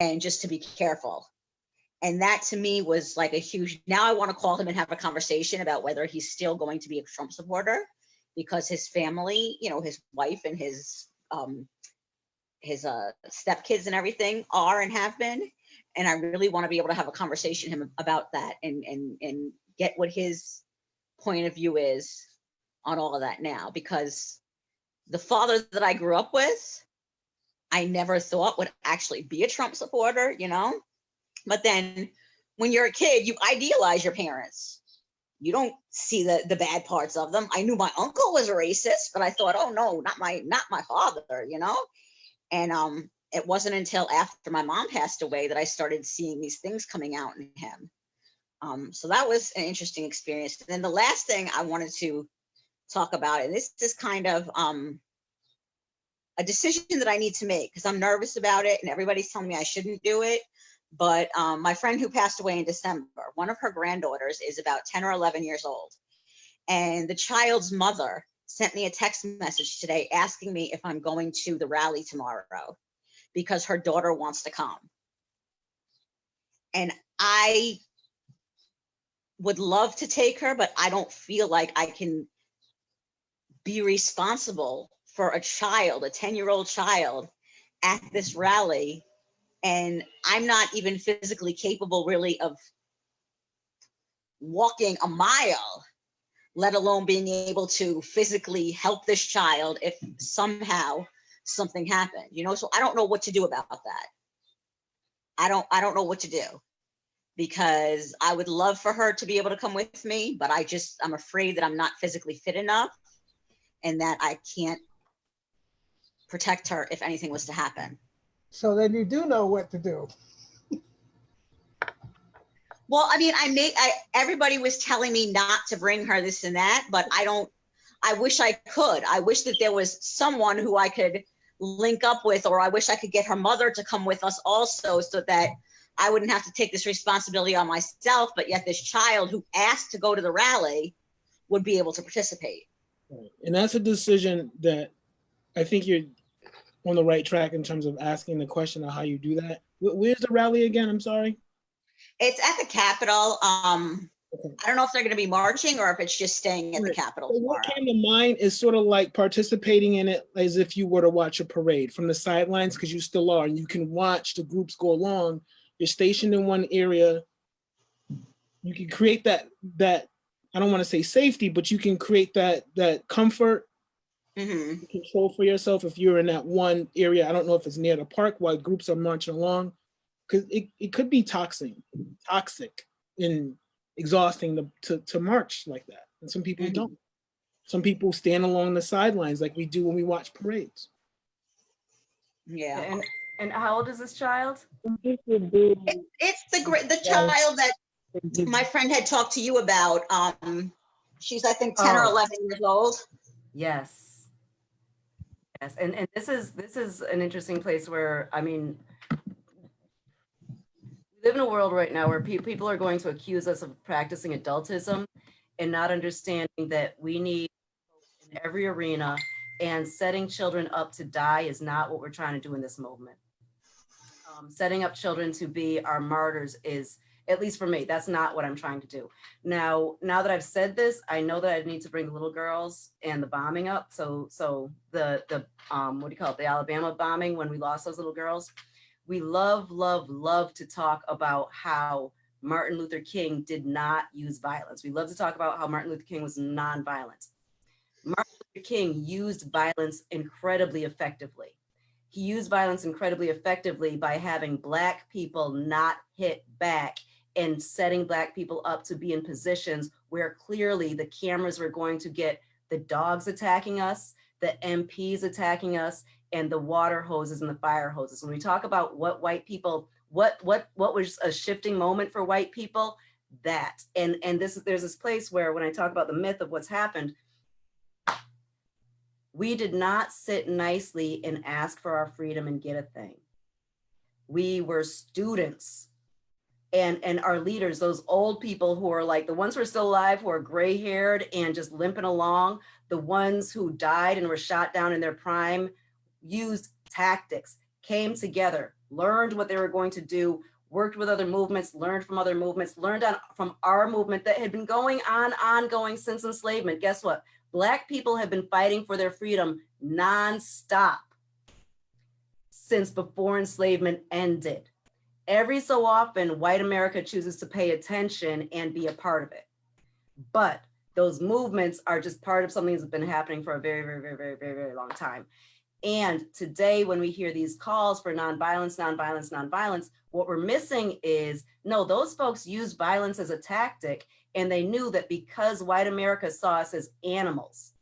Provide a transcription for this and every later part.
and just to be careful. And that to me was like a huge, now I want to call him and have a conversation about whether he's still going to be a Trump supporter, because his family, you know, his wife and his stepkids and everything are and have been. And I really want to be able to have a conversation with him about that and get what his point of view is on all of that now, because the father that I grew up with, I never thought would actually be a Trump supporter, you know? But then when you're a kid, you idealize your parents. You don't see the bad parts of them. I knew my uncle was a racist, but I thought, oh no, not my father, you know? And it wasn't until after my mom passed away that I started seeing these things coming out in him. So that was an interesting experience. And then the last thing I wanted to talk about, and this is kind of a decision that I need to make because I'm nervous about it and everybody's telling me I shouldn't do it. But my friend who passed away in December, one of her granddaughters is about 10 or 11 years old. And the child's mother sent me a text message today asking me if I'm going to the rally tomorrow because her daughter wants to come. And I would love to take her, but I don't feel like I can be responsible for a child, a 10-year-old child at this rally. And I'm not even physically capable really of walking a mile, let alone being able to physically help this child if somehow something happened, you know? So I don't know what to do about that. I don't know what to do, because I would love for her to be able to come with me, but I'm afraid that I'm not physically fit enough and that I can't protect her if anything was to happen. So then you do know what to do. Well, I mean, everybody was telling me not to bring her this and that, but I wish I could. I wish that there was someone who I could link up with, or I wish I could get her mother to come with us also, so that I wouldn't have to take this responsibility on myself, but yet this child who asked to go to the rally would be able to participate. Right. And that's a decision that I think you're on the right track in terms of asking the question of how you do that. Where's the rally again? I'm sorry. It's at the Capitol. Okay. I don't know if they're going to be marching or if it's just staying at the Capitol tomorrow. What came to mind is sort of like participating in it as if you were to watch a parade from the sidelines, because you still are, and you can watch the groups go along. You're stationed in one area. You can create that I don't want to say safety, but you can create that comfort. Mm-hmm. Control for yourself if you're in that one area. I don't know if it's near the park while groups are marching along, because it could be toxic and exhausting to march like that. And some people mm-hmm. don't. Some people stand along the sidelines like we do when we watch parades. Yeah. And how old is this child? It's the child that my friend had talked to you about. She's I think 10 or 11 years old. Yes. Yes, and this is an interesting place where, I mean, we live in a world right now where people are going to accuse us of practicing adultism and not understanding that we need in every arena, and setting children up to die is not what we're trying to do in this movement. Setting up children to be our martyrs is, at least for me, that's not what I'm trying to do. Now that I've said this, I know that I need to bring the little girls and the bombing up. So the what do you call it? The Alabama bombing, when we lost those little girls. We love to talk about how Martin Luther King did not use violence. We love to talk about how Martin Luther King was nonviolent. Martin Luther King used violence incredibly effectively. He used violence incredibly effectively by having Black people not hit back and setting Black people up to be in positions where clearly the cameras were going to get the dogs attacking us, the MPs attacking us, and the water hoses and the fire hoses. When we talk about what white people, what was a shifting moment for white people, that. And there's this place where when I talk about the myth of what's happened, we did not sit nicely and ask for our freedom and get a thing. We were students. And our leaders, those old people who are like the ones who are still alive, who are gray haired and just limping along, the ones who died and were shot down in their prime, used tactics, came together, learned what they were going to do, worked with other movements, learned from other movements, from our movement that had been ongoing since enslavement. Guess what? Black people have been fighting for their freedom nonstop since before enslavement ended. Every so often, white America chooses to pay attention and be a part of it. But those movements are just part of something that's been happening for a very, very, very, very, very, very long time. And today, when we hear these calls for nonviolence, nonviolence, nonviolence, what we're missing is, no, those folks used violence as a tactic, and they knew that because white America saw us as animals,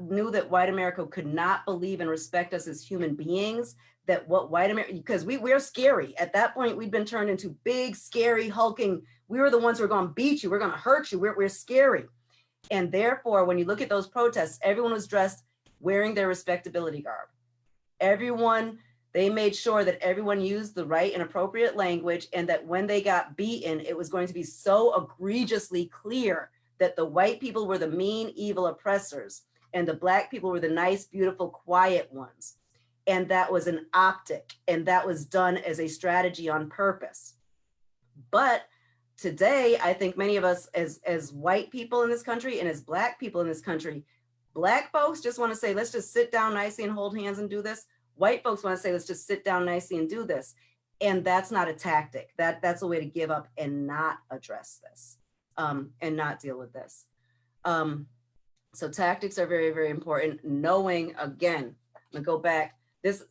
knew that white America could not believe and respect us as human beings, that what white America, because we're scary. At that point, we'd been turned into big, scary, hulking, we were the ones who were going to beat you, we're going to hurt you, we're scary. And therefore, when you look at those protests, everyone was dressed wearing their respectability garb. Everyone, they made sure that everyone used the right and appropriate language, and that when they got beaten, it was going to be so egregiously clear that the white people were the mean, evil oppressors, and the Black people were the nice, beautiful, quiet ones. And that was an optic, and that was done as a strategy on purpose. But today, I think many of us as white people in this country and as Black people in this country, Black folks just want to say, let's just sit down nicely and hold hands and do this. White folks want to say, let's just sit down nicely and do this. And that's not a tactic. That's a way to give up and not address this, and not deal with this. So tactics are very, very important. Knowing, again, I'm gonna go back. This,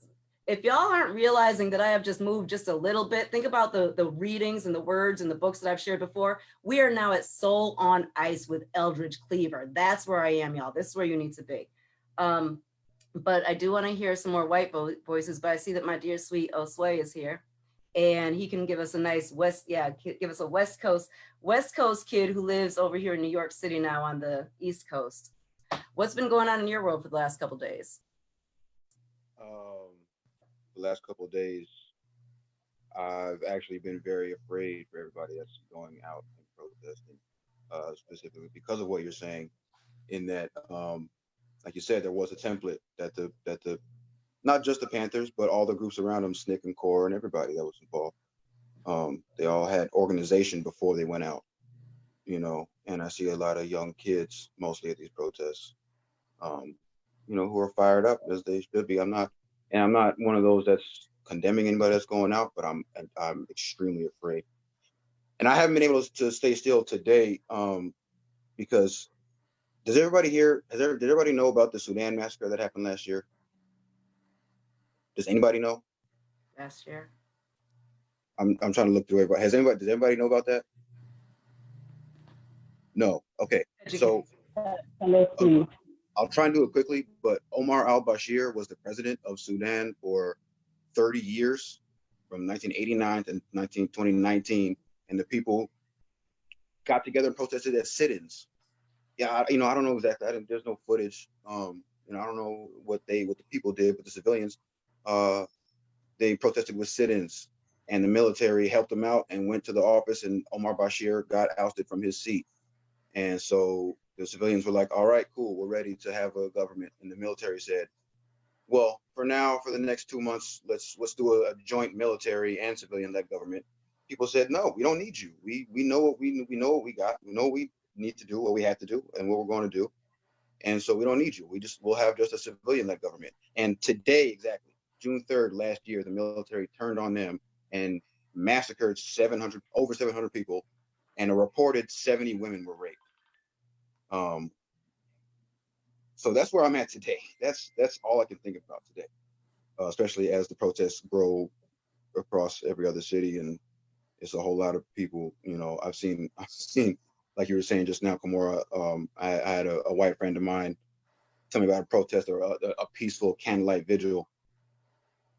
if y'all aren't realizing that I have just moved just a little bit, think about the readings and the words and the books that I've shared before. We are now at Soul on Ice with Eldridge Cleaver. That's where I am, y'all. This is where you need to be. But I do want to hear some more white voices, but I see that my dear sweet Osway is here, and he can give us a nice give us a West Coast kid who lives over here in New York City now on the East Coast. What's been going on in your world for the last couple of days? The last couple of days, I've actually been very afraid for everybody that's going out and protesting, specifically because of what you're saying, in that, like you said, there was a template that the not just the Panthers, but all the groups around them, SNCC and CORE and everybody that was involved, they all had organization before they went out, and I see a lot of young kids, mostly at these protests, who are fired up as they should be. I'm not one of those that's condemning anybody that's going out, but I'm extremely afraid. And I haven't been able to stay still today, because did everybody know about the Sudan massacre that happened last year? Does anybody know? Last year? I'm trying to look through everybody. Does everybody know about that? No. Okay. So I'll try and do it quickly, but Omar al-Bashir was the president of Sudan for 30 years, from 1989 to 2019, and the people got together and protested as sit-ins. Yeah, I don't know exactly. There's no footage. I don't know what the people did, but the civilians, they protested with sit-ins, and the military helped them out and went to the office, and Omar Bashir got ousted from his seat. And so the civilians were like, all right, cool, we're ready to have a government. And the military said, well, for now, for the next 2 months, let's do a joint military and civilian-led government. People said, no, we don't need you. We know what we know what we got. We know what we need to do, what we have to do, and what we're going to do. And so we don't need you. We'll have just a civilian-led government. And today, exactly, June 3rd last year, the military turned on them and massacred over 700 people, and a reported 70 women were raped. So that's where I'm at today. That's all I can think about today, especially as the protests grow across every other city, and it's a whole lot of people. I've seen, like you were saying just now, Kamora. I had a white friend of mine tell me about a protest or a peaceful candlelight vigil,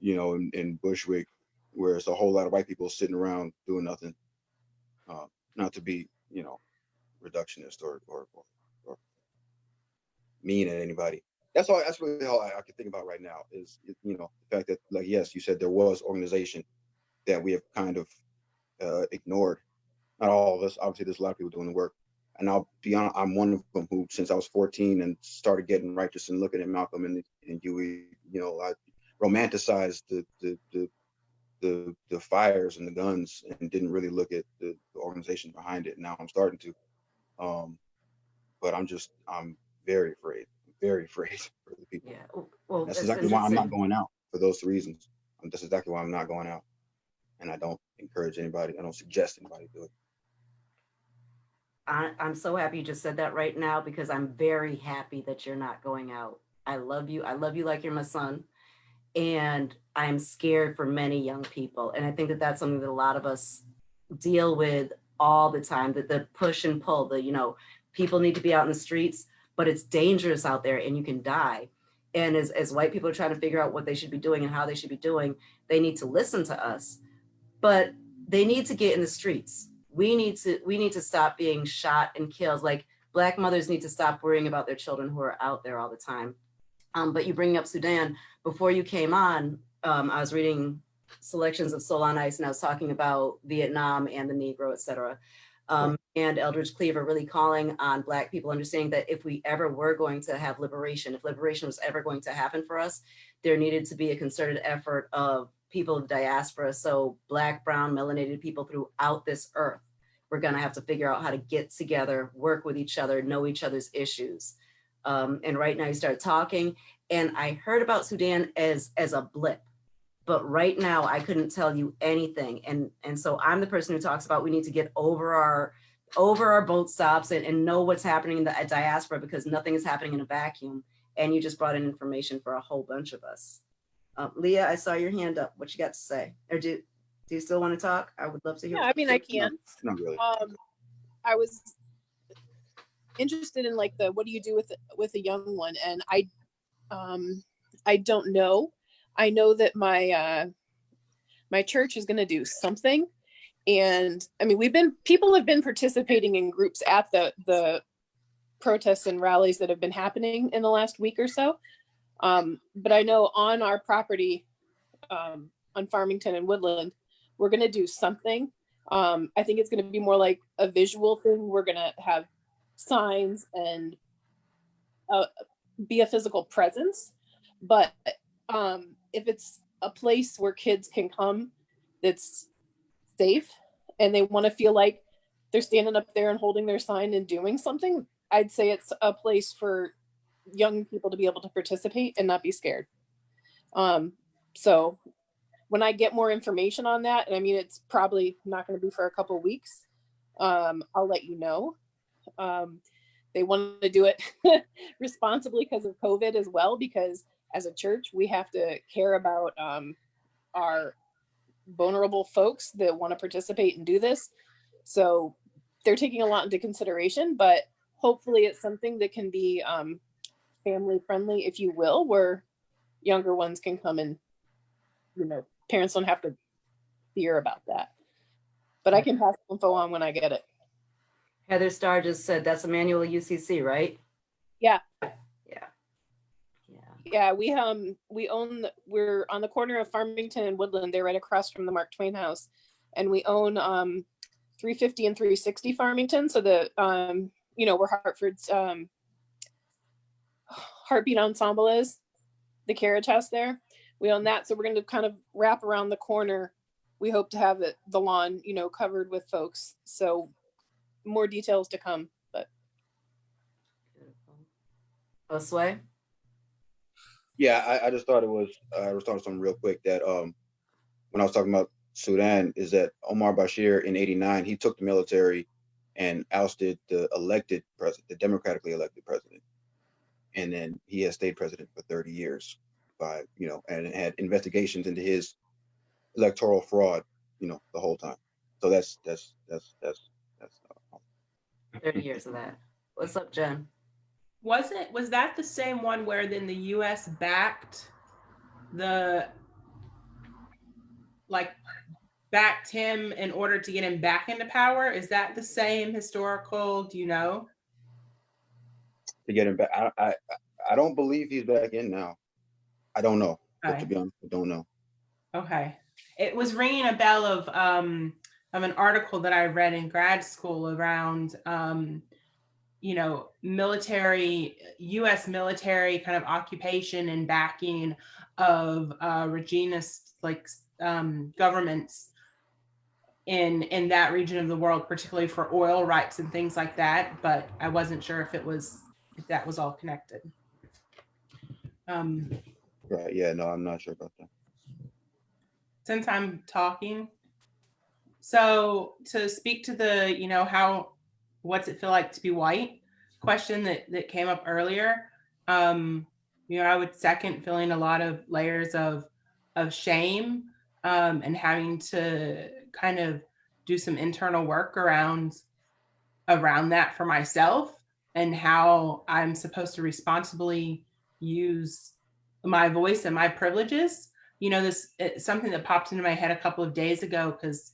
in Bushwick, where it's a whole lot of white people sitting around doing nothing. Not to be, reductionist or mean at anybody. That's really all I can think about right now is, the fact that, like, yes, you said there was organization that we have kind of ignored. Not all of us, obviously there's a lot of people doing the work. And I'll be honest, I'm one of them who, since I was 14 and started getting righteous and looking at Malcolm and Huey, I romanticized the the fires and the guns and didn't really look at the organization behind it. Now I'm starting to, but I'm very afraid for the people. Yeah, well, That's that's exactly why I'm not interesting. going out, for those reasons. That's exactly why I'm not going out. And I don't encourage anybody, I don't suggest anybody do it. I'm so happy you just said that right now, because I'm very happy that you're not going out. I love you. I love you like you're my son. And I'm scared for many young people. And I think that that's something that a lot of us deal with all the time, that the push and pull, people need to be out in the streets, but it's dangerous out there and you can die. And as white people are trying to figure out what they should be doing and how they should be doing, they need to listen to us, but they need to get in the streets. We need to stop being shot and killed. Like, Black mothers need to stop worrying about their children who are out there all the time. But you bring up Sudan. Before you came on, I was reading selections of Soul on Ice, and I was talking about Vietnam and the Negro, et cetera. And Eldridge Cleaver really calling on Black people, understanding that if we ever were going to have liberation, if liberation was ever going to happen for us, there needed to be a concerted effort of people of diaspora. So Black, brown, melanated people throughout this earth, we're going to have to figure out how to get together, work with each other, know each other's issues. And right now you start talking, and I heard about Sudan as a blip, but right now I couldn't tell you anything. And so I'm the person who talks about we need to get over our boat stops and know what's happening in the diaspora, because nothing is happening in a vacuum. And you just brought in information for a whole bunch of us. Leah, I saw your hand up. What you got to say? Or do you still want to talk? I would love to hear. Yeah, I mean, I can. Not really. I was interested in like what do you do with a young one, and I don't know. I know that my my church is going to do something, and I mean people have been participating in groups at the protests and rallies that have been happening in the last week or so. But I know on our property, on Farmington and Woodland, we're going to do something. I think it's going to be more like a visual thing. We're going to have signs and be a physical presence. But if it's a place where kids can come that's safe and they want to feel like they're standing up there and holding their sign and doing something, I'd say it's a place for young people to be able to participate and not be scared. So when I get more information on that, and I mean, it's probably not going to be for a couple of weeks, I'll let you know. They want to do it responsibly because of COVID as well, because as a church, we have to care about our vulnerable folks that want to participate and do this. So they're taking a lot into consideration, but hopefully it's something that can be family friendly, if you will, where younger ones can come and, parents don't have to fear about that. But I can pass info on when I get it. Heather Starr just said that's Emmanuel UCC, right? Yeah. Yeah. Yeah, we're on the corner of Farmington and Woodland. They're right across from the Mark Twain House. And we own 350 and 360 Farmington. So where Hartford's Heartbeat Ensemble is, the carriage house there. We own that. So we're going to kind of wrap around the corner. We hope to have the lawn, covered with folks. So more details to come, but. Josue? Yeah, I just thought I was talking something real quick that when I was talking about Sudan, is that Omar Bashir in '89, he took the military and ousted the elected president, the democratically elected president. And then he has stayed president for 30 years and had investigations into his electoral fraud, the whole time. So that's 30 years of that. What's up, Jen? Was that the same one where then the US backed him in order to get him back into power? Is that the same historical, do you know? To get him back. I don't believe he's back in now. I don't know. Okay. But to be honest, I don't know. Okay. It was ringing a bell of an article that I read in grad school around U.S. military kind of occupation and backing of Regina's governments in that region of the world, particularly for oil rights and things like that. But I wasn't sure if that was all connected. Right. Yeah. No, I'm not sure about that. Since I'm talking, so to speak to the, what's it feel like to be white question that came up earlier, I would second feeling a lot of layers of shame, and having to kind of do some internal work around that for myself, and how I'm supposed to responsibly use my voice and my privileges. It's something that popped into my head a couple of days ago, because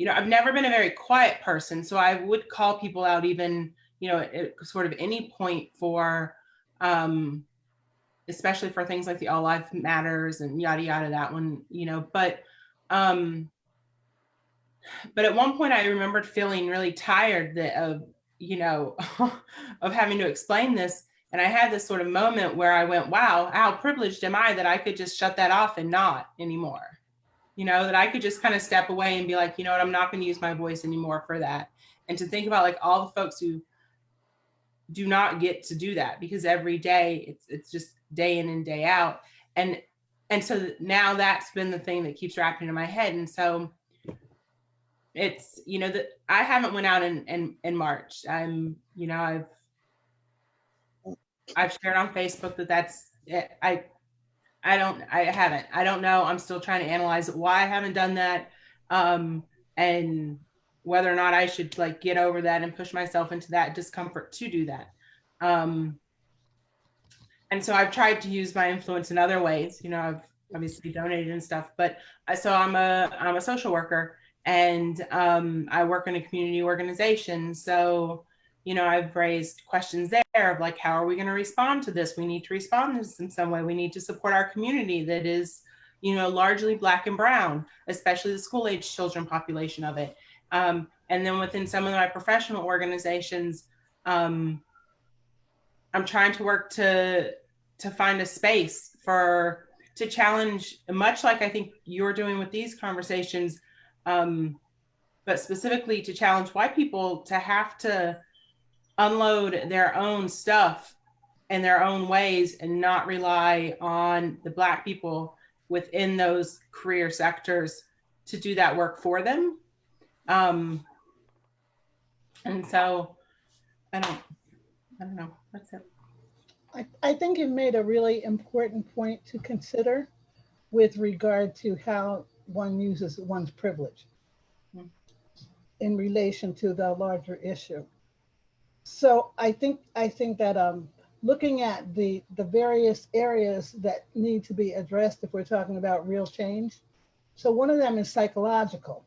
I've never been a very quiet person, so I would call people out even, at sort of any point for, especially for things like the All Life Matters and yada yada, that one, but at one point I remembered feeling really tired of of having to explain this, and I had this sort of moment where I went, wow, how privileged am I that I could just shut that off and not anymore. That I could just kind of step away and be like, what, I'm not going to use my voice anymore for that. And to think about like all the folks who do not get to do that, because every day it's just day in and day out. And so now that's been the thing that keeps wrapping in my head. And so it's, that I haven't went out and marched. I've shared on Facebook that's it. I haven't. I don't know. I'm still trying to analyze why I haven't done that. And whether or not I should like get over that and push myself into that discomfort to do that. And so I've tried to use my influence in other ways. I've obviously donated and stuff, but so I'm a social worker, and I work in a community organization. So I've raised questions there of like, how are we going to respond to this? We need to respond to this in some way. We need to support our community that is, largely Black and brown, especially the school age children population of it. And then within some of my professional organizations, I'm trying to work to find a space to challenge, much like I think you're doing with these conversations, but specifically to challenge white people to have to unload their own stuff in their own ways and not rely on the Black people within those career sectors to do that work for them. And so I don't know. That's it. I think you've made a really important point to consider with regard to how one uses one's privilege in relation to the larger issue. So I think that looking at the various areas that need to be addressed if we're talking about real change. So one of them is psychological,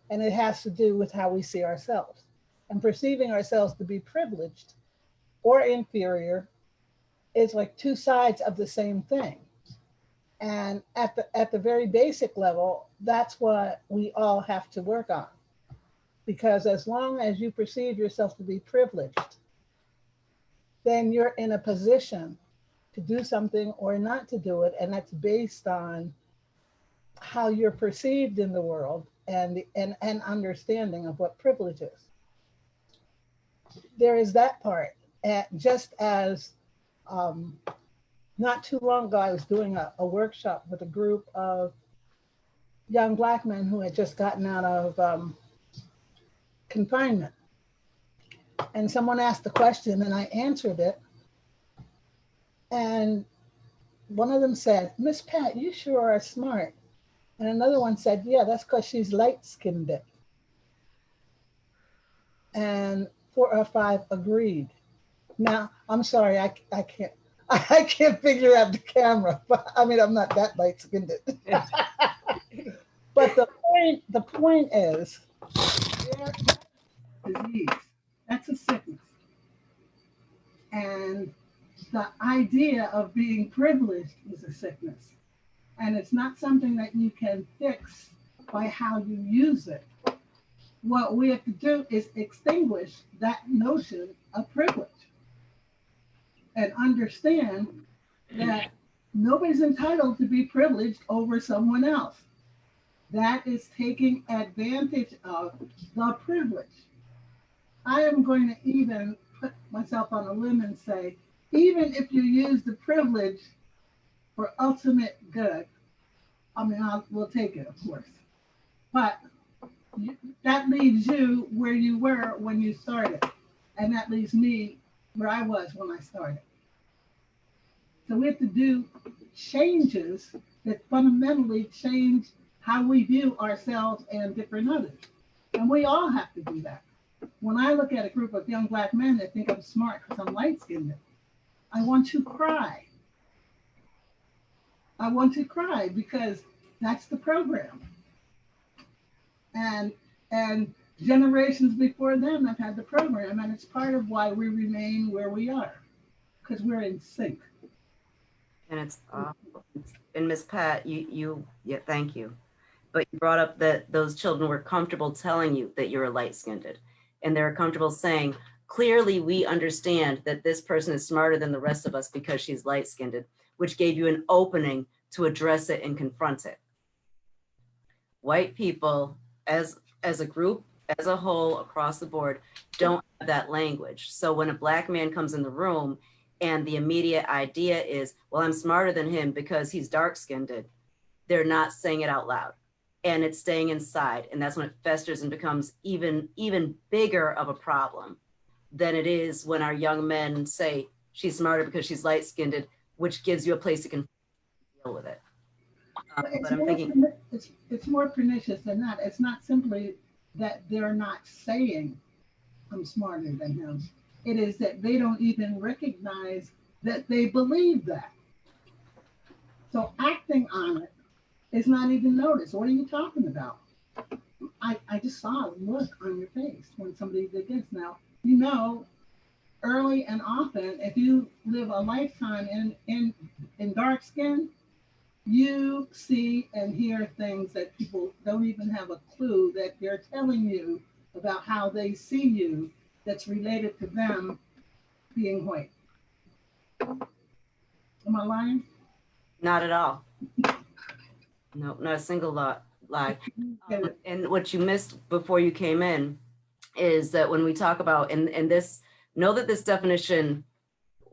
and it has to do with how we see ourselves and perceiving ourselves to be privileged or inferior is like two sides of the same thing. And at the very basic level, that's what we all have to work on. Because as long as you perceive yourself to be privileged, then you're in a position to do something or not to do it. And that's based on how you're perceived in the world and understanding of what privilege is. There is that part. And just as not too long ago, I was doing a workshop with a group of young Black men who had just gotten out of confinement. And someone asked the question and I answered it. And one of them said, "Miss Pat, you sure are smart." And another one said, "Yeah, that's because she's light-skinned." And 4 or 5 agreed. Now, I'm sorry, I can't figure out the camera, but I mean, I'm not that light-skinned. But the point is, disease, that's a sickness. And the idea of being privileged is a sickness. And it's not something that you can fix by how you use it. What we have to do is extinguish that notion of privilege and understand that Nobody's entitled to be privileged over someone else. That is taking advantage of the privilege. I am going to even put myself on a limb and say, even if you use the privilege for ultimate good, I mean, we'll take it, of course. But that leaves you where you were when you started. And that leaves me where I was when I started. So we have to do changes that fundamentally change how we view ourselves and different others. And we all have to do that. When I look at a group of young Black men that think I'm smart because I'm light-skinned, I want to cry. I want to cry because that's the program. And generations before them have had the program, and it's part of why we remain where we are, because we're in sync. And it's and Miss Pat, yeah, thank you. But you brought up that those children were comfortable telling you that you're light-skinned, and they're comfortable saying, clearly we understand that this person is smarter than the rest of us because she's light-skinned, which gave you an opening to address it and confront it. White people, as a group, as a whole, across the board, don't have that language. So when a Black man comes in the room and the immediate idea is, well, I'm smarter than him because he's dark-skinned, they're not saying it out loud. And it's staying inside. And that's when it festers and becomes even bigger of a problem than it is when our young men say she's smarter because she's light-skinned, which gives you a place to deal with it. But I'm thinking it's more pernicious than that. It's not simply that they're not saying I'm smarter than him. It is that they don't even recognize that they believe that. So acting on it is not even noticed. What are you talking about? I just saw a look on your face when somebody did this. Now, you know, early and often, if you live a lifetime in dark skin, you see and hear things that people don't even have a clue that they're telling you about how they see you that's related to them being white. Am I lying? not at all. No, not a single lie. And what you missed before you came in is that when we talk about, and this, know that this definition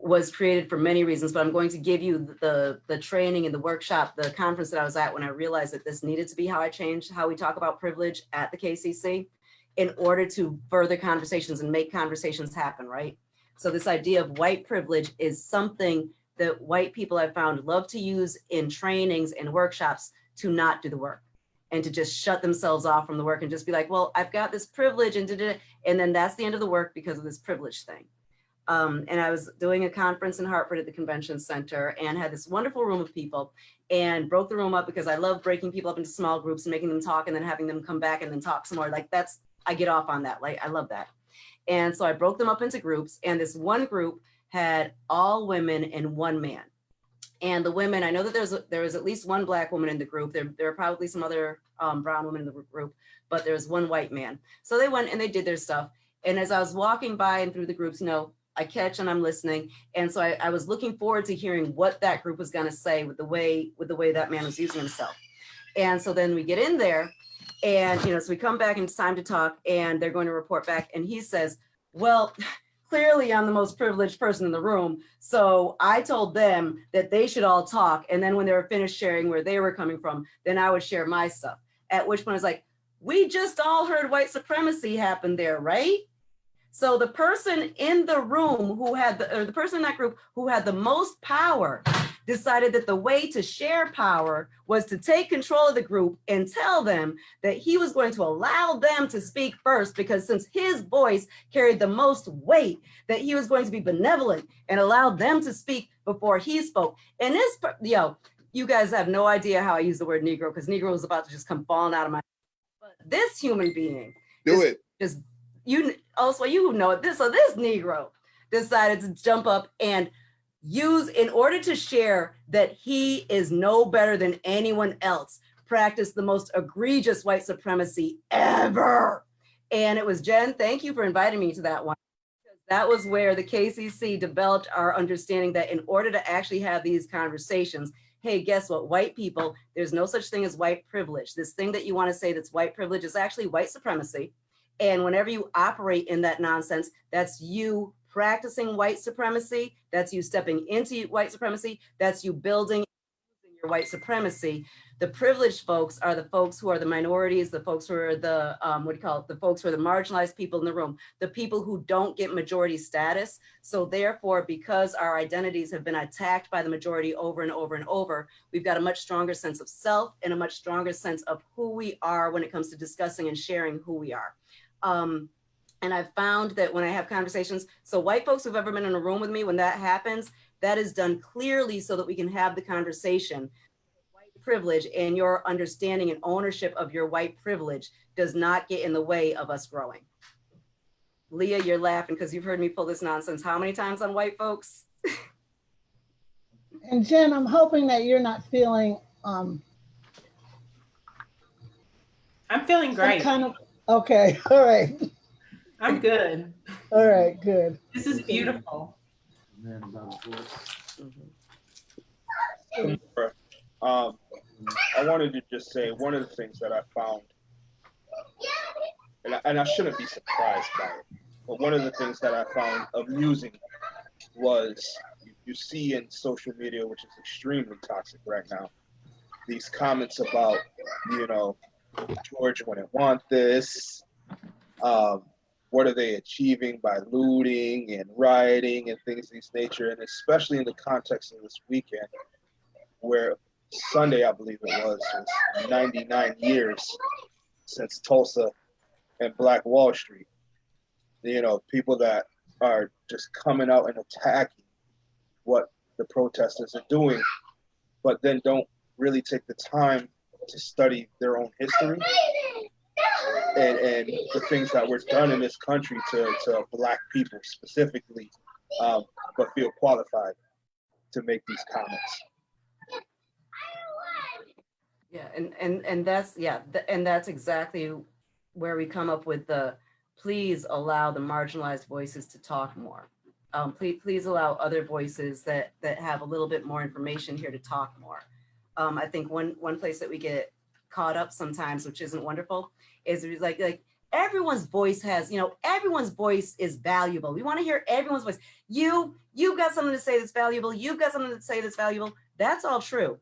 was created for many reasons, but I'm going to give you the training and the workshop, the conference that I was at when I realized that this needed to be how I changed how we talk about privilege at the KCC in order to further conversations and make conversations happen, right? So this idea of white privilege is something that white people I've found love to use in trainings and workshops to not do the work and to just shut themselves off from the work and just be like, well, I've got this privilege and then that's the end of the work because of this privilege thing. And I was doing a conference in Hartford at the convention center and had this wonderful room of people and broke the room up because I love breaking people up into small groups and making them talk and then having them come back and then talk some more. Like I get off on that. Like, I love that. And so I broke them up into groups, and this one group had all women and one man. And the women, I know that there was at least one Black woman in the group. There are probably some other brown women in the group, but there's one white man. So they went and they did their stuff. And as I was walking by and through the groups, I catch and I'm listening. And so I was looking forward to hearing what that group was going to say with the way that man was using himself. And so then we get in there and, so we come back and it's time to talk and they're going to report back. And he says, well, clearly I'm the most privileged person in the room. So I told them that they should all talk. And then when they were finished sharing where they were coming from, then I would share my stuff. At which point I was like, we just all heard white supremacy happen there, right? So the person in the room who had the person in that group who had the most power decided that the way to share power was to take control of the group and tell them that he was going to allow them to speak first, because since his voice carried the most weight, that he was going to be benevolent and allow them to speak before he spoke. And this, you guys have no idea how I use the word Negro, because Negro was about to just come falling out of my, but this human being, you know it. So this Negro decided to jump up and use, in order to share that he is no better than anyone else, practice the most egregious white supremacy ever. And it was Jen, thank you for inviting me to that one. That was where the KCC developed our understanding that in order to actually have these conversations, hey, guess what? White people, there's no such thing as white privilege. This thing that you want to say that's white privilege is actually white supremacy. And whenever you operate in that nonsense, that's you practicing white supremacy. That's you stepping into white supremacy. That's you building your white supremacy. The privileged folks are the folks who are the minorities, the folks who are the, the folks who are the marginalized people in the room, the people who don't get majority status. So therefore, because our identities have been attacked by the majority over and over and over, we've got a much stronger sense of self and a much stronger sense of who we are when it comes to discussing and sharing who we are. And I've found that when I have conversations, so white folks who've ever been in a room with me, when that happens, that is done clearly so that we can have the conversation. White privilege and your understanding and ownership of your white privilege does not get in the way of us growing. Leah, you're laughing because you've heard me pull this nonsense how many times on white folks? And Jen, I'm hoping that you're not feeling I'm feeling great. kind of, okay, all right. I'm good. All right, good. This is beautiful. I wanted to just say one of the things that I found, and I shouldn't be surprised by it, but one of the things that I found amusing was you see in social media, which is extremely toxic right now, these comments about, Georgia wouldn't want this. What are they achieving by looting and rioting and things of this nature? And especially in the context of this weekend, where Sunday, I believe it was 99 years since Tulsa and Black Wall Street. People that are just coming out and attacking what the protesters are doing, but then don't really take the time to study their own history and the things that were done in this country to Black people specifically, but feel qualified to make these comments. Yeah, and that's exactly where we come up with the please allow the marginalized voices to talk more. Please allow other voices that have a little bit more information here to talk more. I think one place that we get caught up sometimes, which isn't wonderful, is like everyone's voice has, everyone's voice is valuable. We want to hear everyone's voice. You've got something to say that's valuable. You've got something to say that's valuable. That's all true.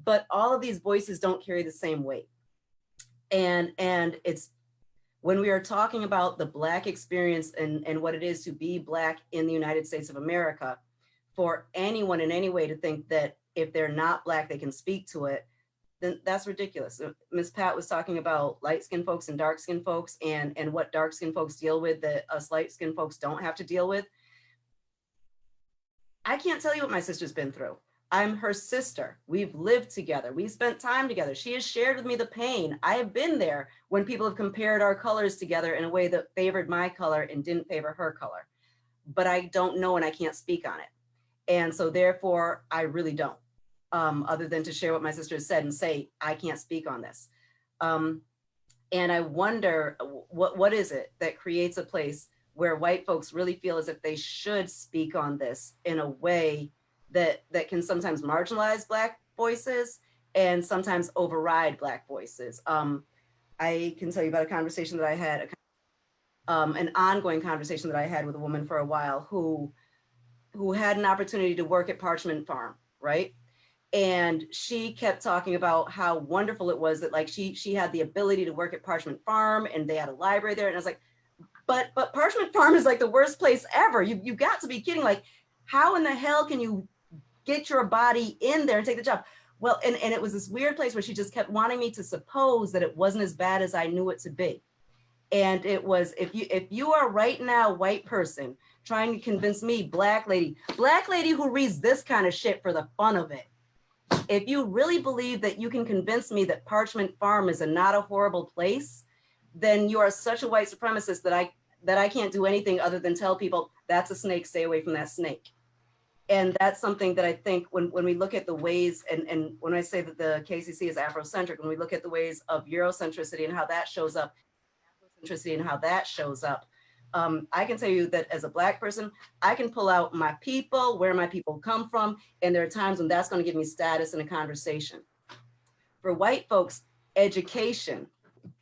But all of these voices don't carry the same weight. And it's when we are talking about the Black experience and what it is to be Black in the United States of America, for anyone in any way to think that if they're not Black, they can speak to it, then that's ridiculous. Ms. Pat was talking about light-skinned folks and dark-skinned folks and what dark-skinned folks deal with that us light-skinned folks don't have to deal with. I can't tell you what my sister's been through. I'm her sister. We've lived together. We've spent time together. She has shared with me the pain. I have been there when people have compared our colors together in a way that favored my color and didn't favor her color. But I don't know and I can't speak on it. And so therefore, I really don't, other than to share what my sister has said and say, I can't speak on this. And I wonder, what is it that creates a place where white folks really feel as if they should speak on this in a way that can sometimes marginalize Black voices and sometimes override Black voices. I can tell you about a conversation that I had, an ongoing conversation that I had with a woman for a while who had an opportunity to work at Parchment Farm, right? And she kept talking about how wonderful it was that like she had the ability to work at Parchment Farm and they had a library there. And I was like, but Parchment Farm is like the worst place ever. You've got to be kidding. Like, how in the hell can you get your body in there and take the job? Well, and it was this weird place where she just kept wanting me to suppose that it wasn't as bad as I knew it to be. And it was, if you are right now, white person, trying to convince me, black lady who reads this kind of shit for the fun of it, if you really believe that you can convince me that Parchment Farm is not a horrible place, then you are such a white supremacist that I can't do anything other than tell people that's a snake, stay away from that snake. And that's something that I think when we look at the ways, and when I say that the KCC is Afrocentric, when we look at the ways of Eurocentricity and how that shows up, Afrocentricity and how that shows up, I can tell you that as a Black person, I can pull out my people, where my people come from, and there are times when that's going to give me status in a conversation. For white folks, education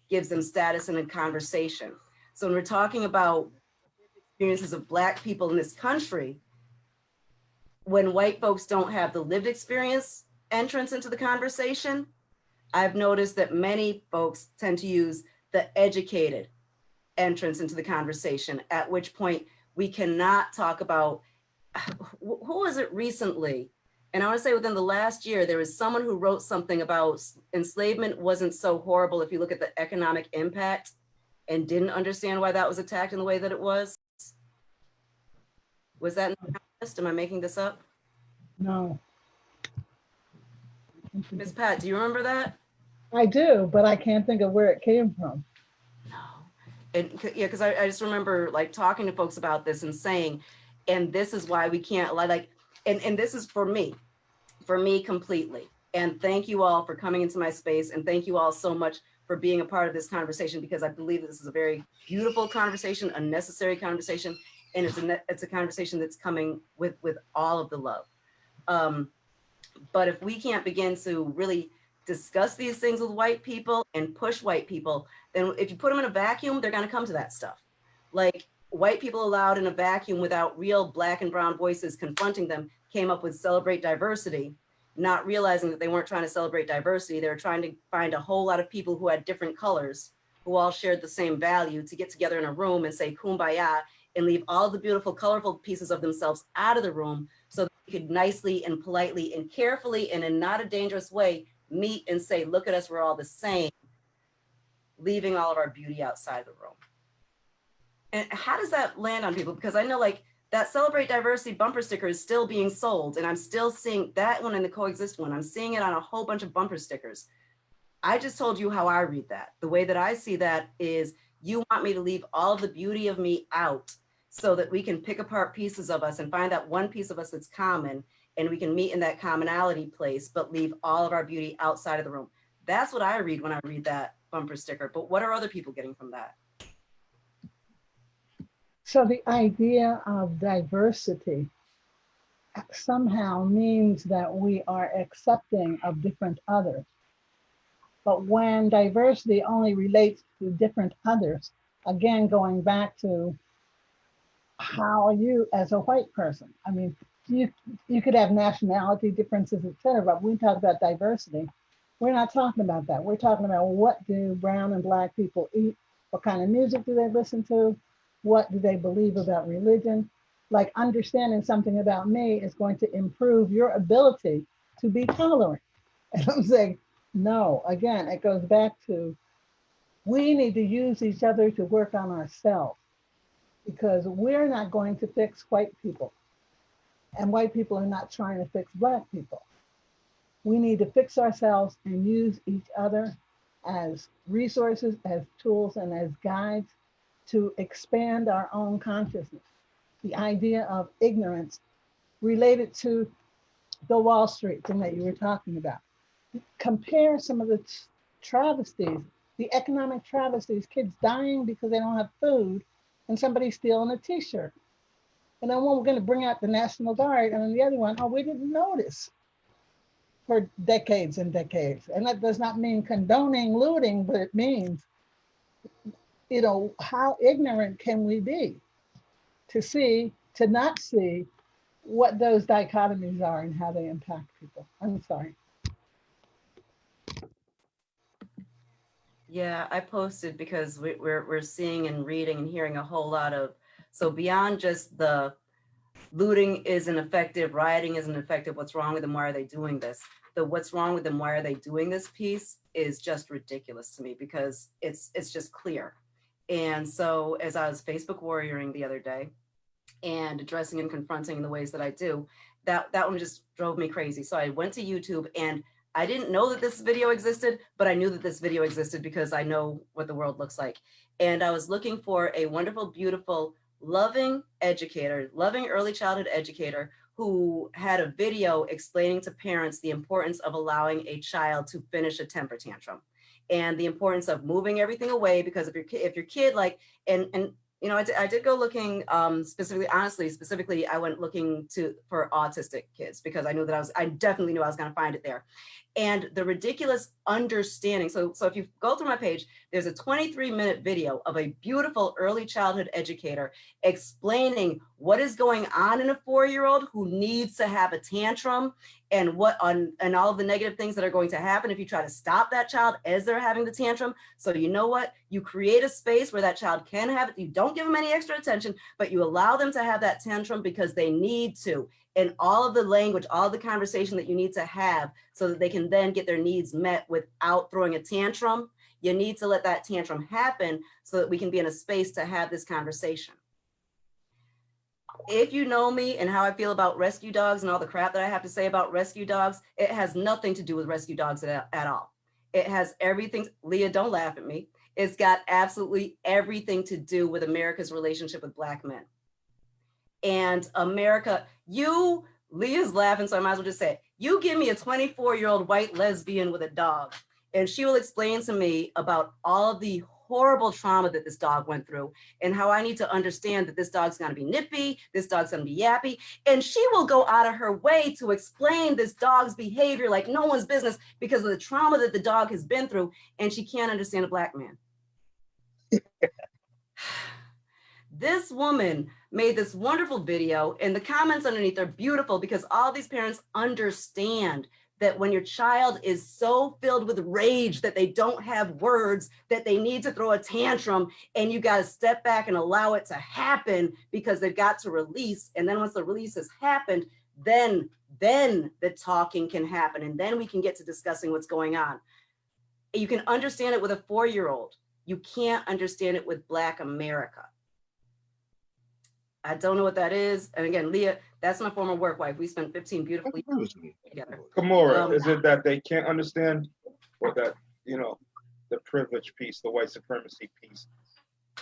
gives them status in a conversation. So when we're talking about experiences of Black people in this country, when white folks don't have the lived experience entrance into the conversation, I've noticed that many folks tend to use the educated entrance into the conversation, at which point we cannot talk about, who was it recently? And I want to say within the last year, there was someone who wrote something about enslavement wasn't so horrible if you look at the economic impact, and didn't understand why that was attacked in the way that it was. Was that in the list? Am I making this up? No. Ms. Pat, do you remember that? I do, but I can't think of where it came from. No. And yeah, because I just remember like talking to folks about this and saying, and this is why we can't like, and this is for me completely. And thank you all for coming into my space. And thank you all so much for being a part of this conversation, because I believe this is a very beautiful conversation, a necessary conversation. And it's a conversation that's coming with all of the love. But if we can't begin to really discuss these things with white people and push white people, then if you put them in a vacuum, they're going to come to that stuff. Like white people allowed in a vacuum without real Black and brown voices confronting them came up with celebrate diversity, not realizing that they weren't trying to celebrate diversity. They were trying to find a whole lot of people who had different colors, who all shared the same value, to get together in a room and say kumbaya and leave all the beautiful, colorful pieces of themselves out of the room so that they could nicely and politely and carefully and in not a dangerous way meet and say, look at us, we're all the same, leaving all of our beauty outside the room. And how does that land on people? Because I know like that celebrate diversity bumper sticker is still being sold, and I'm still seeing that one and the coexist one. I'm seeing it on a whole bunch of bumper stickers. I just told you how I read that. The way that I see that is you want me to leave all the beauty of me out so that we can pick apart pieces of us and find that one piece of us that's common, and we can meet in that commonality place, but leave all of our beauty outside of the room. That's what I read when I read that bumper sticker. But what are other people getting from that? So the idea of diversity somehow means that we are accepting of different others. But when diversity only relates to different others, again, going back to how are you as a white person? I mean, you could have nationality differences, et cetera, but when we talk about diversity, we're not talking about that. We're talking about what do brown and Black people eat? What kind of music do they listen to? What do they believe about religion? Like understanding something about me is going to improve your ability to be tolerant. And I'm saying, no, again, it goes back to, we need to use each other to work on ourselves, because we're not going to fix white people. And white people are not trying to fix Black people. We need to fix ourselves and use each other as resources, as tools, and as guides to expand our own consciousness. The idea of ignorance related to the Wall Street thing that you were talking about. Compare some of the travesties, the economic travesties, kids dying because they don't have food and somebody stealing a t-shirt. And then one, we're going to bring out the National Guard, and then the other one, oh, we didn't notice for decades and decades. And that does not mean condoning looting, but it means, you know, how ignorant can we be to not see what those dichotomies are and how they impact people. I'm sorry. Yeah, I posted because we're seeing and reading and hearing a whole lot of, so beyond just the looting isn't effective, rioting isn't effective, what's wrong with them, why are they doing this? The what's wrong with them, why are they doing this piece is just ridiculous to me, because it's just clear. And so as I was Facebook warrioring the other day and addressing and confronting in the ways that I do, that one just drove me crazy. So I went to YouTube, and I didn't know that this video existed, but I knew that this video existed because I know what the world looks like. And I was looking for a wonderful, beautiful, loving educator, loving early childhood educator who had a video explaining to parents the importance of allowing a child to finish a temper tantrum and the importance of moving everything away, because if your kid like, and You know, I did go looking specifically, I went looking for autistic kids because I knew that I definitely knew I was going to find it there. And the ridiculous understanding. So if you go through my page, there's a 23-minute video of a beautiful early childhood educator explaining what is going on in a 4-year-old who needs to have a tantrum and and all of the negative things that are going to happen if you try to stop that child as they're having the tantrum. So you know what? You create a space where that child can have it. You don't give them any extra attention, but you allow them to have that tantrum because they need to. And all of the language, all of the conversation that you need to have so that they can then get their needs met without throwing a tantrum. You need to let that tantrum happen so that we can be in a space to have this conversation. If you know me and how I feel about rescue dogs and all the crap that I have to say about rescue dogs, it has nothing to do with rescue dogs at all. It has everything. Leah, don't laugh at me. It's got absolutely everything to do with America's relationship with Black men. And America, Leah's laughing, so I might as well just say it. You give me a 24-year-old white lesbian with a dog, and she will explain to me about all of the horrible trauma that this dog went through and how I need to understand that this dog's gonna be nippy, this dog's gonna be yappy, and she will go out of her way to explain this dog's behavior like no one's business because of the trauma that the dog has been through, and she can't understand a Black man. This woman made this wonderful video, and the comments underneath are beautiful because all these parents understand that when your child is so filled with rage that they don't have words, that they need to throw a tantrum, and you got to step back and allow it to happen because they've got to release. And then once the release has happened, then the talking can happen, and then we can get to discussing what's going on. You can understand it with a 4-year-old. You can't understand it with Black America. I don't know what that is. And again, Leah, that's my former work wife. We spent 15 beautiful years together. Kimora, is it that they can't understand, or that, the privilege piece, the white supremacy piece?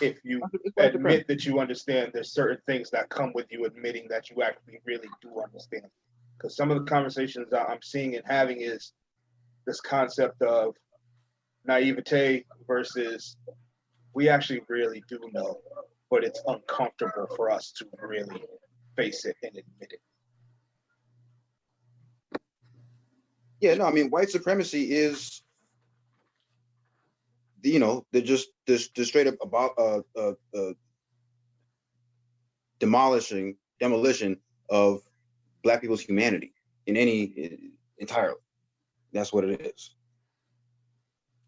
If you admit that you understand, there's certain things that come with you admitting that you actually really do understand. Because some of the conversations that I'm seeing and having is this concept of naivete versus we actually really do know, but it's uncomfortable for us to really face it and admit it. Yeah, no, I mean, white supremacy is, they're just straight up about demolition of Black people's humanity entirely. That's what it is.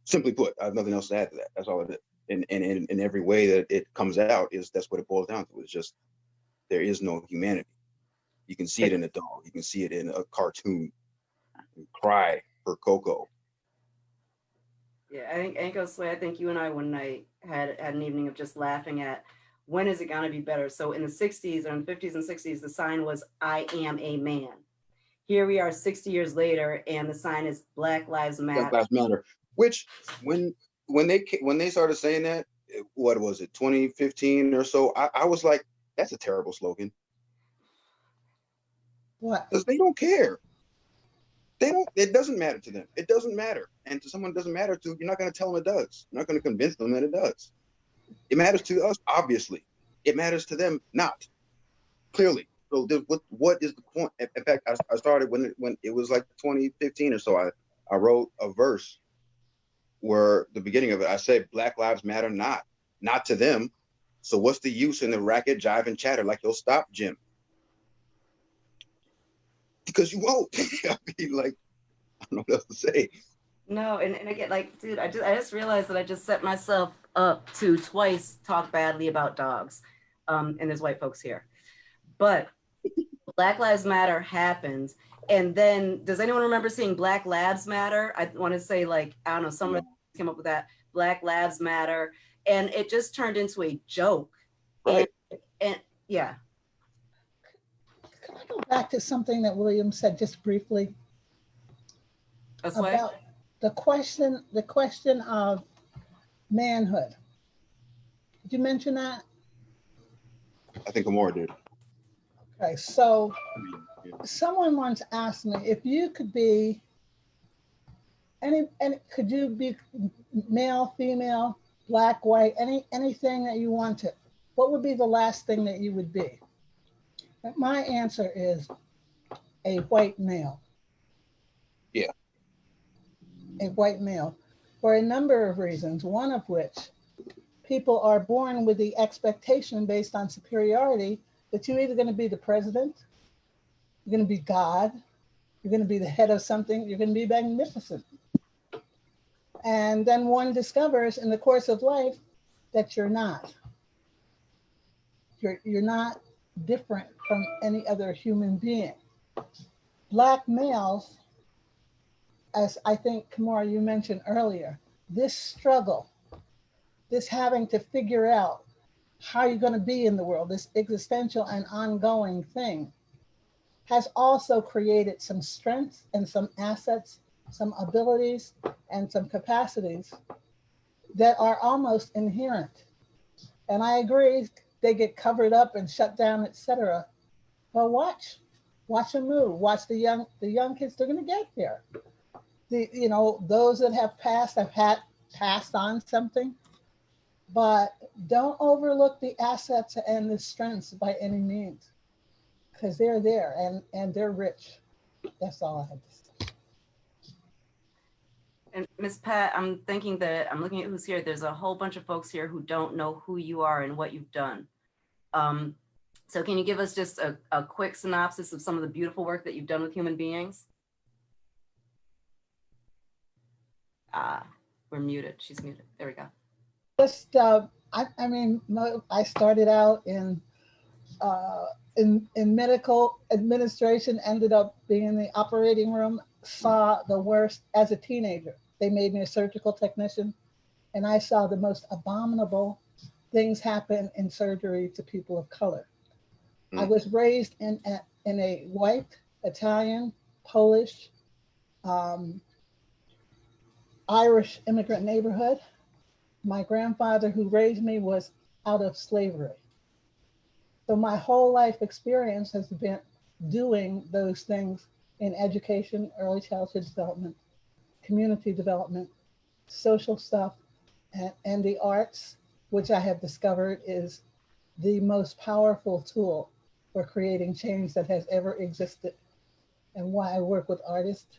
Simply put, I have nothing else to add to that. That's all it is. And in every way that it comes out that's what it boils down to. It's just, there is no humanity. You can see it in a dog. You can see it in a cartoon. You cry for Coco. Yeah, I think Anko Sway, I think you and I one night had an evening of just laughing at when is it gonna be better? So in the 60s or in the 50s and 60s, the sign was, I am a man. Here we are 60 years later, and the sign is Black Lives Matter. Black Lives Matter. Which, when they started saying that, what was it, 2015 or so, I was like, that's a terrible slogan. What? Because they don't care. It doesn't matter to them. It doesn't matter. And to someone it doesn't matter to, you're not going to tell them it does. You're not going to convince them that it does. It matters to us, obviously. It matters to them, not. Clearly. So what is the point? In fact, I started when it was like 2015 or so, I wrote a verse where the beginning of it, I said, Black Lives Matter not to them. So what's the use in the racket, jive, and chatter? Like, you'll stop, Jim. Because you won't. I mean, like, I don't know what else to say. No, and again, like, dude, I just realized that I just set myself up to twice talk badly about dogs. And there's white folks here. But Black Lives Matter happens. And then, does anyone remember seeing Black Labs Matter? I want to say, like, I don't know, someone came up with that, Black Labs Matter. And it just turned into a joke. Right. And yeah. Can I go back to something that William said just briefly? That's about the question of manhood. Did you mention that? I think Amora did. Okay, so someone once asked me if you could be could you be male, female, black, white, anything that you wanted, what would be the last thing that you would be? My answer is a white male. Yeah. A white male, for a number of reasons, one of which, people are born with the expectation based on superiority that you're either going to be the president, you're going to be God, you're going to be the head of something, you're going to be magnificent. And then one discovers in the course of life that you're not. You're not different from any other human being. Black males, as I think, Kamora, you mentioned earlier, this struggle, this having to figure out how you're going to be in the world, this existential and ongoing thing, has also created some strengths and some assets, some abilities, and some capacities that are almost inherent. And I agree, they get covered up and shut down, etc. But watch them move. Watch the young kids. They're going to get there. Those that have passed on something. But don't overlook the assets and the strengths by any means, because they're there and they're rich. That's all I have to say. And Ms. Pat, I'm thinking that I'm looking at who's here. There's a whole bunch of folks here who don't know who you are and what you've done. So can you give us just a quick synopsis of some of the beautiful work that you've done with human beings? We're muted. She's muted. There we go. Just, I started out in medical administration, ended up being in the operating room, saw the worst as a teenager. They made me a surgical technician, and I saw the most abominable things happen in surgery to people of color. I was raised in a white, Italian, Polish, Irish immigrant neighborhood. My grandfather who raised me was out of slavery. So my whole life experience has been doing those things in education, early childhood development, community development, social stuff, and the arts, which I have discovered is the most powerful tool for creating change that has ever existed, and why I work with artists.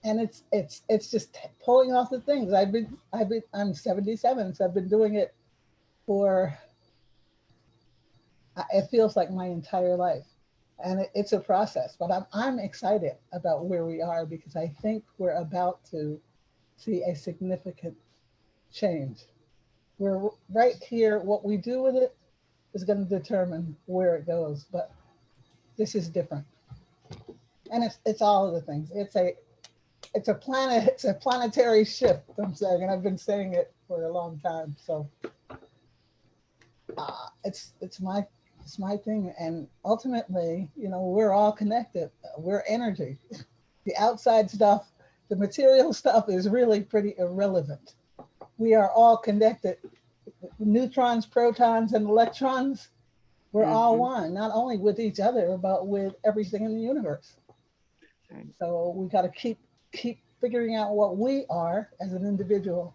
And it's just pulling off the things. I'm 77, so I've been doing it for, it feels like my entire life. And it's a process, but I'm excited about where we are, because I think we're about to see a significant change. We're right here. What we do with it is going to determine where it goes, but this is different. And it's all of the things. It's a planetary shift, I'm saying, and I've been saying it for a long time. So it's my thing. And ultimately, we're all connected. We're energy. The outside stuff, the material stuff is really pretty irrelevant. We are all connected. Neutrons, protons, and electrons, we're all one, not only with each other, but with everything in the universe. So we got to keep figuring out what we are as an individual,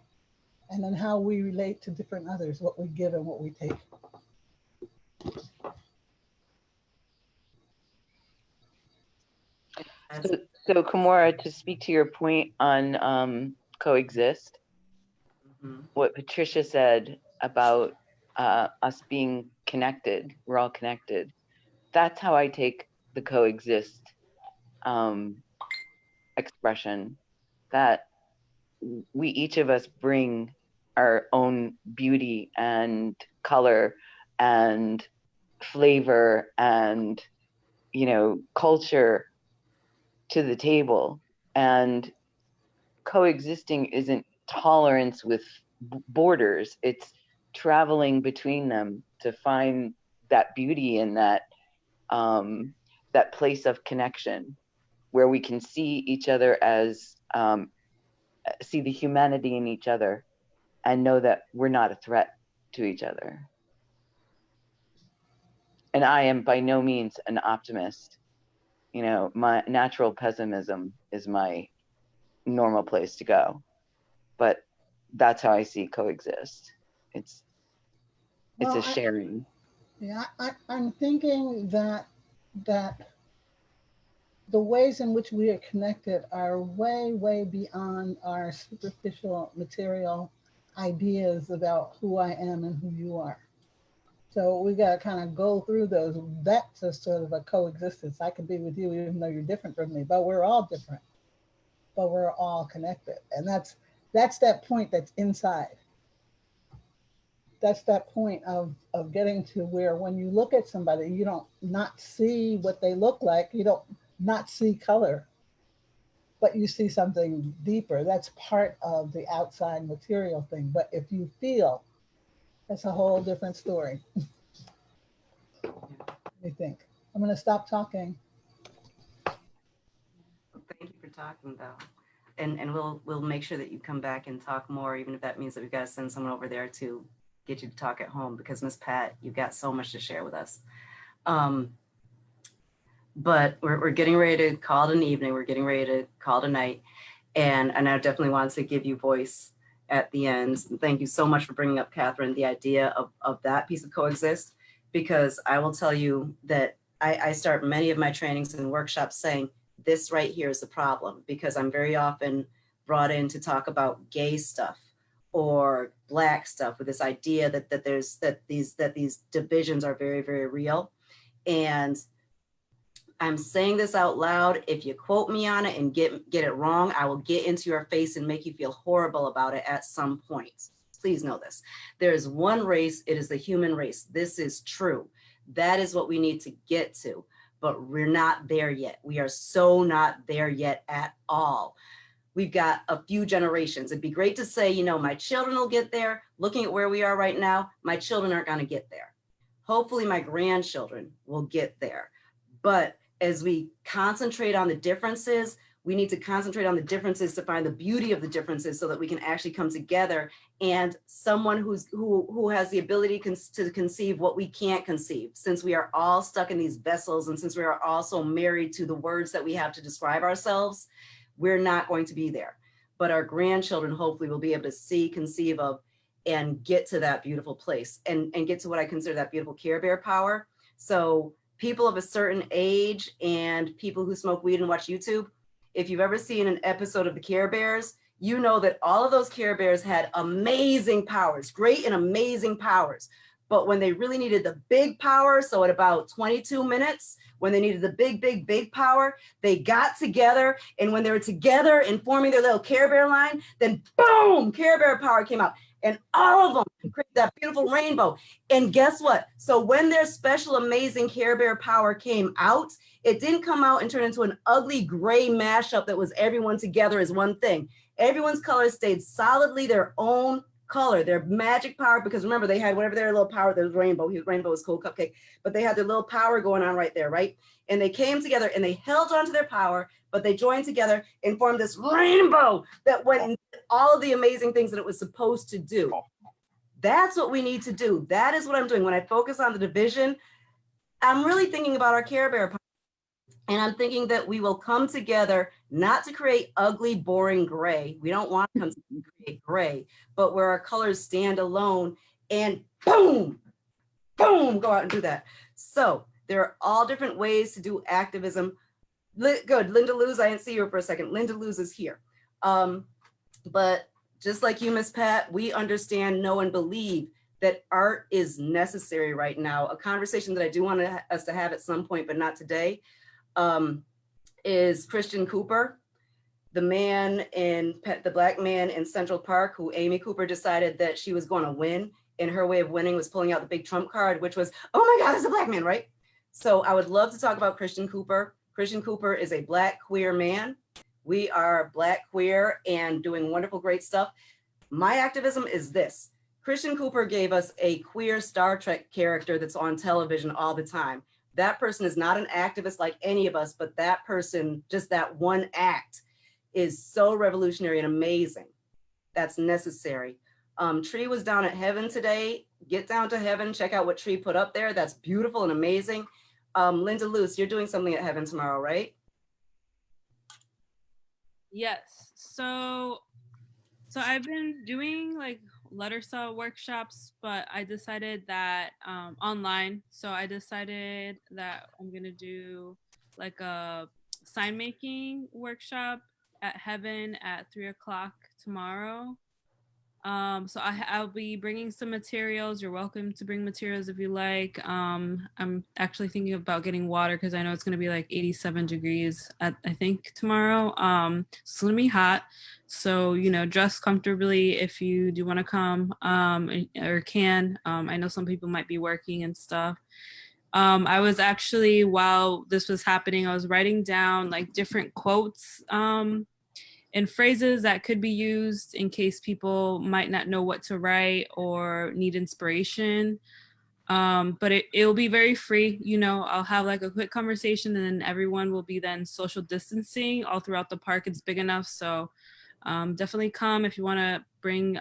and then how we relate to different others, what we give and what we take. So Kamora, to speak to your point on coexist, what Patricia said about us being connected, we're all connected. That's how I take the coexist expression, that we each of us bring our own beauty and color and flavor and culture to the table, and coexisting isn't tolerance with borders, it's traveling between them to find that beauty in that that place of connection where we can see each other as see the humanity in each other and know that we're not a threat to each other. And I am by no means an optimist. My natural pessimism is my normal place to go, but that's how I see coexist. It's a sharing. Yeah, I'm thinking that the ways in which we are connected are way, way beyond our superficial material ideas about who I am and who you are. So we got to kind of go through those. That's a sort of a coexistence. I can be with you even though you're different from me, but we're all different, but we're all connected. And that's that point that's inside. That's that point of getting to where when you look at somebody, you don't not see what they look like. You don't not see color, but you see something deeper. That's part of the outside material thing. But if you feel, that's a whole different story. I think. I'm going to stop talking. Thank you for talking though. And we'll make sure that you come back and talk more, even if that means that we've got to send someone over there to get you to talk at home, because Miss Pat, you've got so much to share with us. But we're getting ready to call it an evening. We're getting ready to call it a night. And I definitely wanted to give you voice at the end. And thank you so much for bringing up, Catherine, the idea of that piece of coexist, because I will tell you that I start many of my trainings and workshops saying, this right here is the problem, because I'm very often brought in to talk about gay stuff or Black stuff, with this idea that these divisions are very, very real. And I'm saying this out loud. If you quote me on it and get it wrong, I will get into your face and make you feel horrible about it at some point. Please know this. There is one race. It is the human race. This is true. That is what we need to get to. But we're not there yet. We are so not there yet at all. We've got a few generations. It'd be great to say, you know, my children will get there. Looking at where we are right now, my children aren't going to get there. Hopefully my grandchildren will get there. But as we concentrate on the differences, we need to concentrate on the differences to find the beauty of the differences so that we can actually come together, and someone who has the ability to conceive what we can't conceive, since we are all stuck in these vessels, and since we are also married to the words that we have to describe ourselves, we're not going to be there. But our grandchildren hopefully will be able to see, conceive of, and get to that beautiful place, and get to what I consider that beautiful Care Bear power. So people of a certain age and people who smoke weed and watch YouTube, if you've ever seen an episode of the Care Bears, you know that all of those Care Bears had amazing powers, great and amazing powers. But when they really needed the big power, so at about 22 minutes, when they needed the big power, they got together. And when they were together and forming their little Care Bear line, then boom, Care Bear power came out. And all of them created that beautiful rainbow. And guess what? So when their special, amazing Care Bear power came out, it didn't come out and turn into an ugly gray mashup that was everyone together as one thing. Everyone's colors stayed solidly their own color, their magic power, because remember, they had whatever their little power, there was rainbow. His rainbow was cool cupcake, but they had their little power going on right there, right? And they came together and they held on to their power, but they joined together and formed this rainbow that went and did all of the amazing things that it was supposed to do. That's what we need to do. That is what I'm doing. When I focus on the division, I'm really thinking about our Care Bear power. And I'm thinking that we will come together not to create ugly, boring gray. We don't want to create gray, but where our colors stand alone and boom, boom, go out and do that. So there are all different ways to do activism. Good, Linda Luz, I didn't see you for a second. Linda Luz is here. But just like you, Miss Pat, we understand, know, and believe that art is necessary right now. A conversation that I do want us to have at some point, but not today, is Christian Cooper, the Black man in Central Park who Amy Cooper decided that she was going to win, and her way of winning was pulling out the big trump card, which was, oh my God, it's a Black man, right? So I would love to talk about Christian Cooper. Christian Cooper is a Black queer man. We are Black queer and doing wonderful, great stuff. My activism is this. Christian Cooper gave us a queer Star Trek character that's on television all the time. That person is not an activist like any of us, but that person, just that one act, is so revolutionary and amazing. That's necessary. Tree was down at Heaven today. Get down to Heaven, check out what Tree put up there. That's beautiful and amazing. Linda Luce, you're doing something at Heaven tomorrow, right? Yes. So I've been doing like letter saw workshops, but I decided that online. So I decided that I'm gonna do like a sign making workshop at Heaven at 3 o'clock tomorrow. So I'll be bringing some materials. You're welcome to bring materials if you like. I'm actually thinking about getting water because I know it's going to be like 87 degrees I think tomorrow. It's going to be hot. So, dress comfortably if you do want to come or can. I know some people might be working and stuff. I was actually, while this was happening, I was writing down like different quotes and phrases that could be used in case people might not know what to write or need inspiration. But it'll be very free. I'll have like a quick conversation and then everyone will be then social distancing all throughout the park. It's big enough. So definitely come if you want to bring,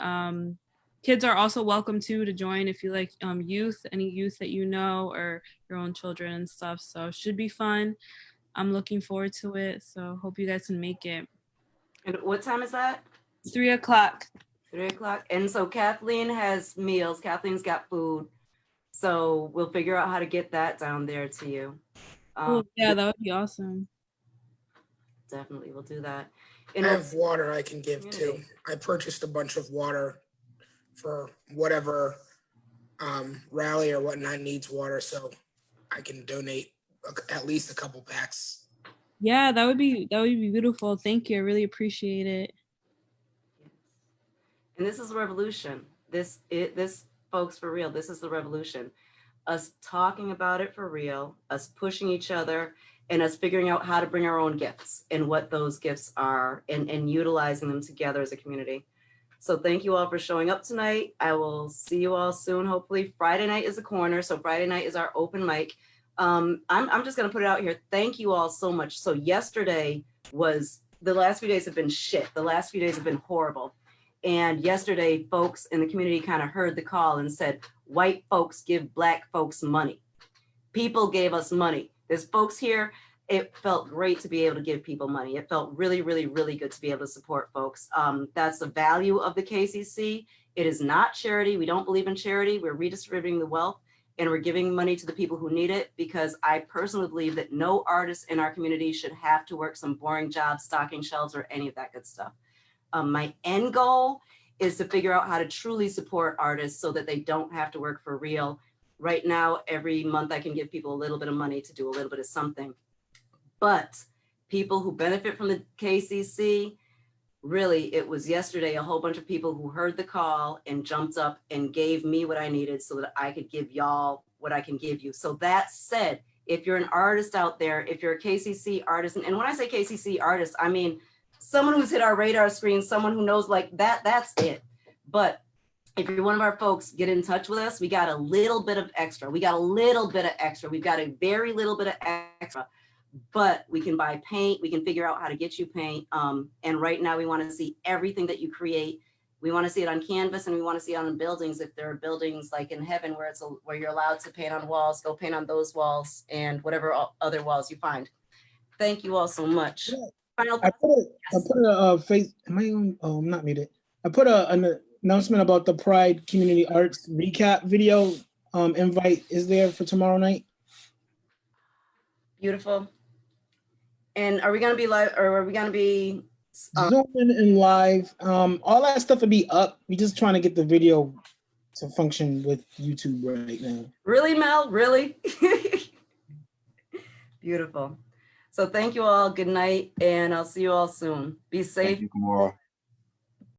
kids are also welcome to join if you like youth, any youth that you know or your own children and stuff. So it should be fun. I'm looking forward to it. So hope you guys can make it. And what time is that? 3 o'clock. 3 o'clock. And so Kathleen has meals. Kathleen's got food. So we'll figure out how to get that down there to you. Yeah, that would be awesome. Definitely, we'll do that. I have water I can give too. I purchased a bunch of water for whatever rally or whatnot needs water, so I can donate at least a couple packs. Yeah, that would be beautiful. Thank you. I really appreciate it. And this is a revolution. This folks, for real, this is the revolution. Us talking about it for real, us pushing each other, and us figuring out how to bring our own gifts and what those gifts are and utilizing them together as a community. So thank you all for showing up tonight. I will see you all soon. Hopefully Friday night is the corner. So Friday night is our open mic. I'm just going to put it out here. Thank you all so much. So yesterday the last few days have been shit. The last few days have been horrible. And yesterday, folks in the community kind of heard the call and said, white folks give black folks money. People gave us money. There's folks here. It felt great to be able to give people money. It felt really, really, really good to be able to support folks. That's the value of the KCC. It is not charity. We don't believe in charity. We're redistributing the wealth. And we're giving money to the people who need it because I personally believe that no artist in our community should have to work some boring jobs, stocking shelves, or any of that good stuff. My end goal is to figure out how to truly support artists so that they don't have to work for real. Right now, every month I can give people a little bit of money to do a little bit of something. But people who benefit from the KCC, really, it was yesterday, a whole bunch of people who heard the call and jumped up and gave me what I needed so that I could give y'all what I can give you. So that said, if you're an artist out there, if you're a KCC artist, and when I say KCC artist, I mean someone who's hit our radar screen, someone who knows like that's it. But if you're one of our folks, get in touch with us. We got a little bit of extra. We've got a very little bit of extra. But we can buy paint, we can figure out how to get you paint. And right now we want to see everything that you create. We want to see it on canvas and we want to see it on buildings. If there are buildings like in Heaven where you're allowed to paint on walls, go paint on those walls and whatever other walls you find. Thank you all so much. Final I put a face. Am I on? Oh, I'm not muted. I put an announcement about the Pride Community Arts recap video. Invite is there for tomorrow night. Beautiful. And are we going to be live or are we going to be Zooming and live? All that stuff will be up. We're just trying to get the video to function with YouTube right now. Really, Mel? Really? Beautiful. So thank you all. Good night. And I'll see you all soon. Be safe. Thank you, Kamara.